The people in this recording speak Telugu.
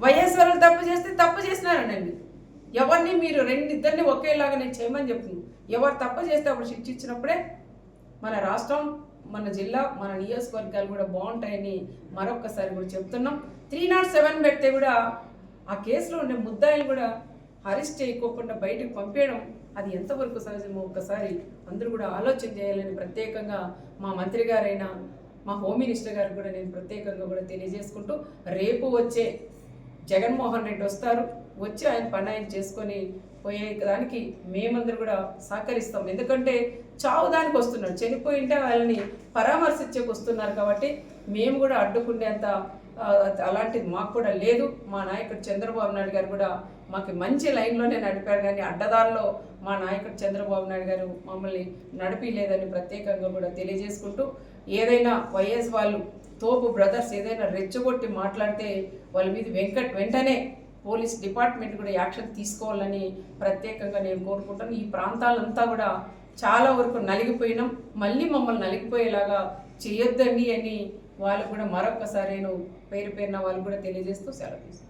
వైఎస్ఆర్ తప్పు చేస్తే తప్పు చేసినారనండి. ఎవరిని మీరు ఇద్దరిని ఒకేలాగా నేను చేయమని చెప్తున్నాను. ఎవరు తప్పు చేస్తే అప్పుడు శిక్ష ఇచ్చినప్పుడే మన రాష్ట్రం, మన జిల్లా, మన నియోజకవర్గాలు కూడా బాగుంటాయని మరొక్కసారి కూడా చెప్తున్నాం. 307 పెడితే కూడా ఆ కేసులో ఉండే ముద్దాయిలు కూడా అరెస్ట్ చేయకోకుండా బయటకు పంపేయడం అది ఎంతవరకు సహజమో ఒక్కసారి అందరూ కూడా ఆలోచన చేయాలని ప్రత్యేకంగా మా మంత్రి గారైన మా హోమ్ మినిస్టర్ గారికి కూడా నేను ప్రత్యేకంగా కూడా తెలియజేసుకుంటూ, రేపు వచ్చే జగన్మోహన్ రెడ్డి వస్తారు, వచ్చి ఆయన పని ఆయన చేసుకొని పోయే దానికి మేమందరూ కూడా సహకరిస్తాం. ఎందుకంటే చావుదానికి వస్తున్నారు, చనిపోయింటే వాళ్ళని పరామర్శించేకి వస్తున్నారు కాబట్టి మేము కూడా అడ్డుకునేంత అలాంటిది మాకు కూడా లేదు. మా నాయకుడు చంద్రబాబు నాయుడు గారు కూడా మాకు మంచి లైన్లోనే నడిపారు, కానీ అడ్డదారిలో మా నాయకుడు చంద్రబాబు నాయుడు గారు మమ్మల్ని నడిపిలేదని ప్రత్యేకంగా కూడా తెలియజేసుకుంటూ, ఏదైనా వైఎస్ వాళ్ళు తోపు బ్రదర్స్ ఏదైనా రెచ్చగొట్టి మాట్లాడితే వాళ్ళ మీద వెంటనే పోలీస్ డిపార్ట్మెంట్ కూడా యాక్షన్ తీసుకోవాలని ప్రత్యేకంగా నేను కోరుకుంటాను. ఈ ప్రాంతాలంతా కూడా చాలా వరకు నలిగిపోయినాం, మళ్ళీ మమ్మల్ని నలిగిపోయేలాగా చేయొద్దండి అని వాళ్ళు కూడా మరొక్కసారి నేను పేరున వాళ్ళు కూడా తెలియజేస్తూ సెలవు తీసుకుంటాను.